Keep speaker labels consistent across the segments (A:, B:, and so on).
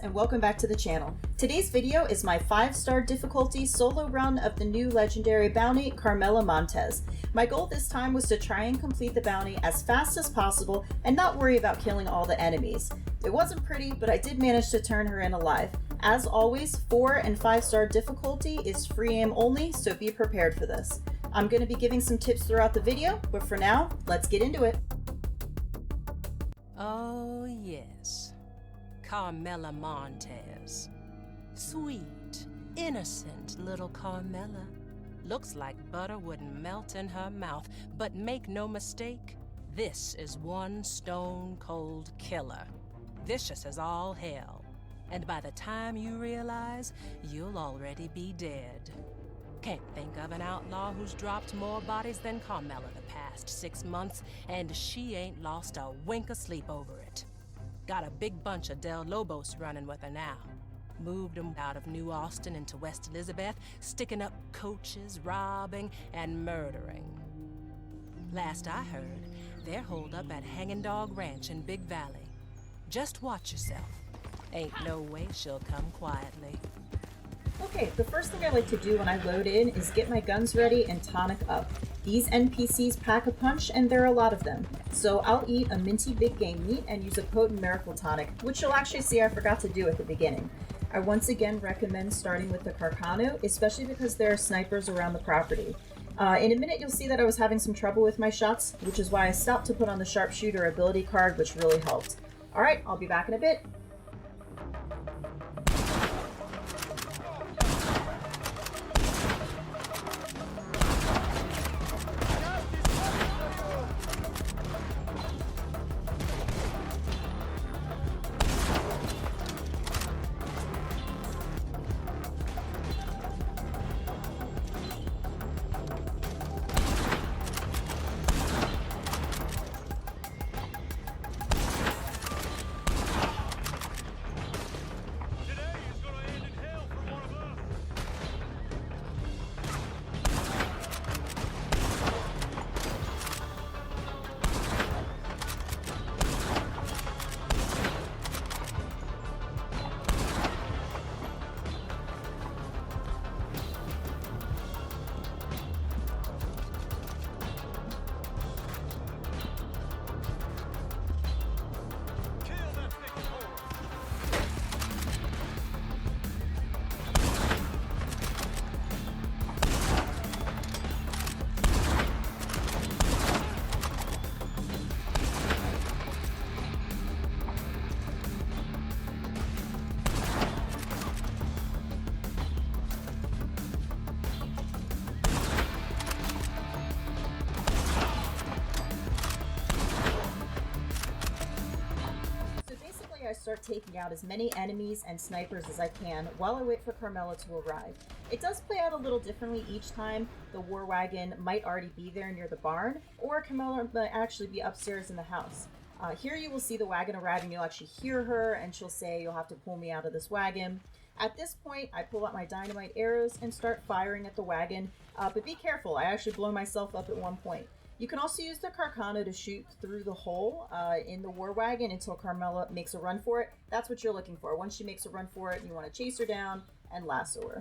A: and welcome back to the channel. Today's video is my 5-star difficulty solo run of the new legendary bounty, Carmela Montez. My goal this time was to try and complete the bounty as fast as possible and not worry about killing all the enemies. It wasn't pretty, but I did manage to turn her in alive. As always, 4 and 5-star difficulty is free aim only, so be prepared for this. I'm going to be giving some tips throughout the video, but for now, let's get into it.
B: Oh yes, Carmela Montez. Sweet, innocent little Carmela. Looks like butter wouldn't melt in her mouth, but make no mistake, this is one stone-cold killer. Vicious as all hell. And by the time you realize, you'll already be dead. Can't think of an outlaw who's dropped more bodies than Carmela the past 6 months, and she ain't lost a wink of sleep over it. Got a big bunch of Del Lobos running with her now. Moved them out of New Austin into West Elizabeth, sticking up coaches, robbing, and murdering. Last I heard, they're holed up at Hanging Dog Ranch in Big Valley. Just watch yourself. Ain't no way she'll come quietly.
A: Okay, the first thing I like to do when I load in is get my guns ready and tonic up. These NPCs pack a punch, and there are a lot of them. So I'll eat a minty big game meat and use a potent miracle tonic, which you'll actually see I forgot to do at the beginning. I once again recommend starting with the Carcano, especially because there are snipers around the property. In a minute you'll see that I was having some trouble with my shots, which is why I stopped to put on the sharpshooter ability card, which really helped. Alright, I'll be back in a bit. I start taking out as many enemies and snipers as I can while I wait for Carmela to arrive. It does play out a little differently each time. The war wagon might already be there near the barn, or Carmela might actually be upstairs in the house. Here you will see the wagon arriving. You'll actually hear her, and she'll say, "You'll have to pull me out of this wagon." At this point, I pull out my dynamite arrows and start firing at the wagon, but be careful, I actually blow myself up at one point. You can also use the Carcano to shoot through the hole in the war wagon until Carmela makes a run for it. That's what you're looking for. Once she makes a run for it, you want to chase her down and lasso her.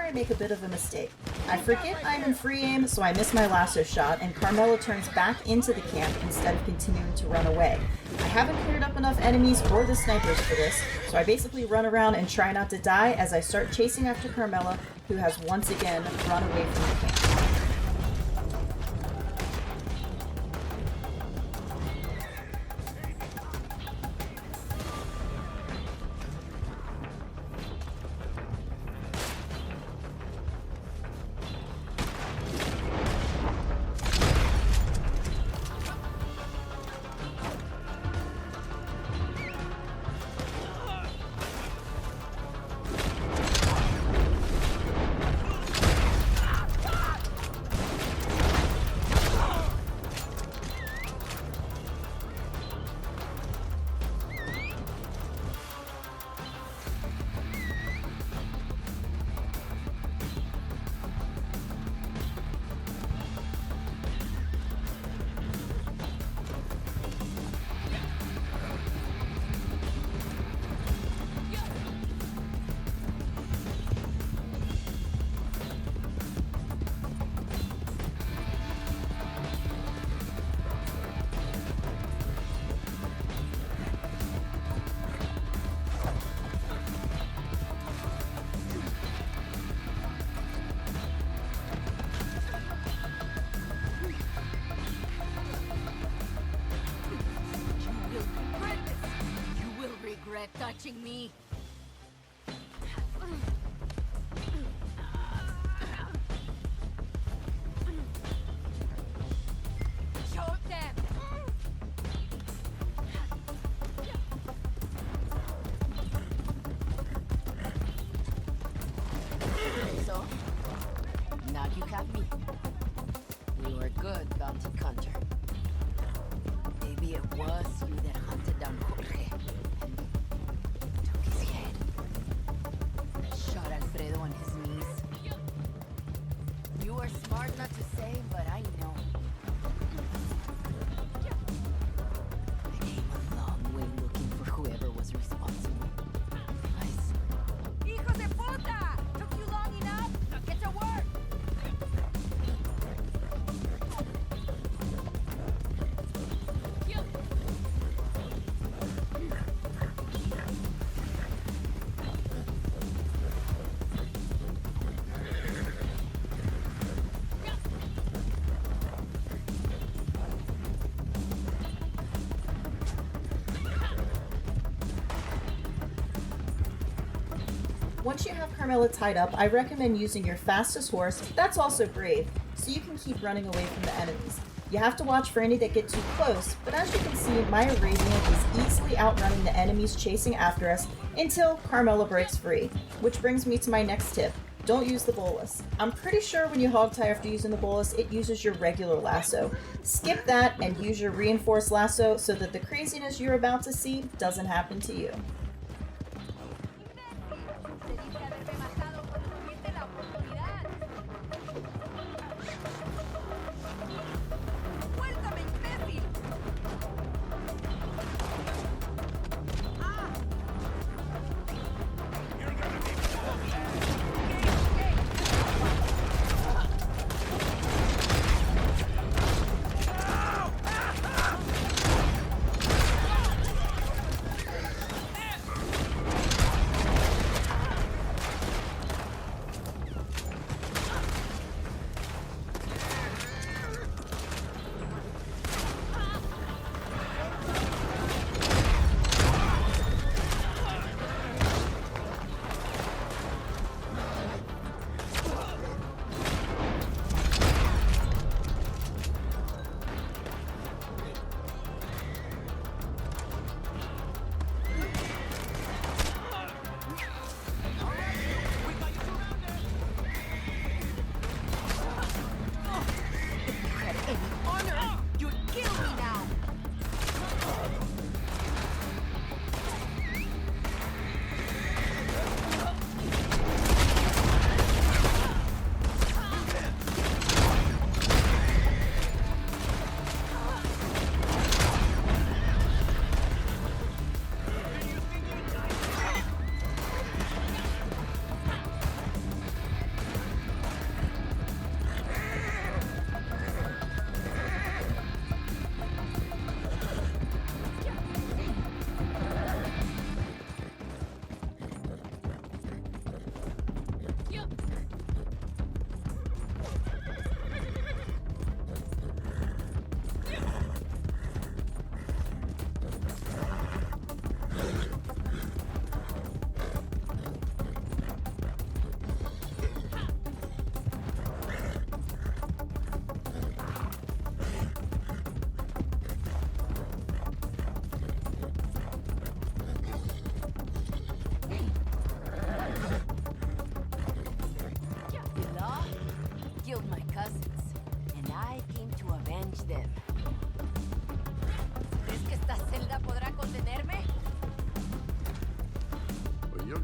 A: I make a bit of a mistake. I forget I'm in free aim, so I miss my lasso shot, and Carmela turns back into the camp instead of continuing to run away. I haven't cleared up enough enemies or the snipers for this, so I basically run around and try not to die as I start chasing after Carmela, who has once again run away from the camp.
C: Touching me. Choke them. So, now you got me. You were good, bounty hunter. Maybe it was you that hunted down Jorge.
A: Once you have Carmela tied up, I recommend using your fastest horse, that's also brave, so you can keep running away from the enemies. You have to watch for any that get too close, but as you can see, my Arabian is easily outrunning the enemies chasing after us until Carmela breaks free. Which brings me to my next tip. Don't use the bolus. I'm pretty sure when you hog tie after using the bolus, it uses your regular lasso. Skip that and use your reinforced lasso so that the craziness you're about to see doesn't happen to you.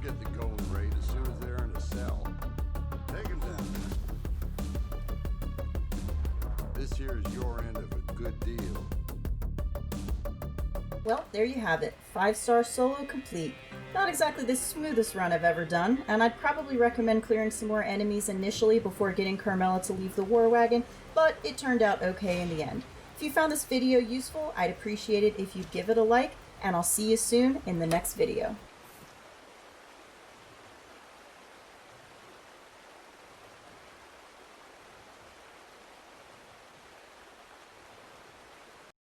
D: get the going rate as soon as they're in a cell. Take them down. This here is your end of a good deal.
A: Well, there you have it. 5-star solo complete. Not exactly the smoothest run I've ever done, and I'd probably recommend clearing some more enemies initially before getting Carmela to leave the war wagon, but it turned out okay in the end. If you found this video useful, I'd appreciate it if you'd give it a like, and I'll see you soon in the next video.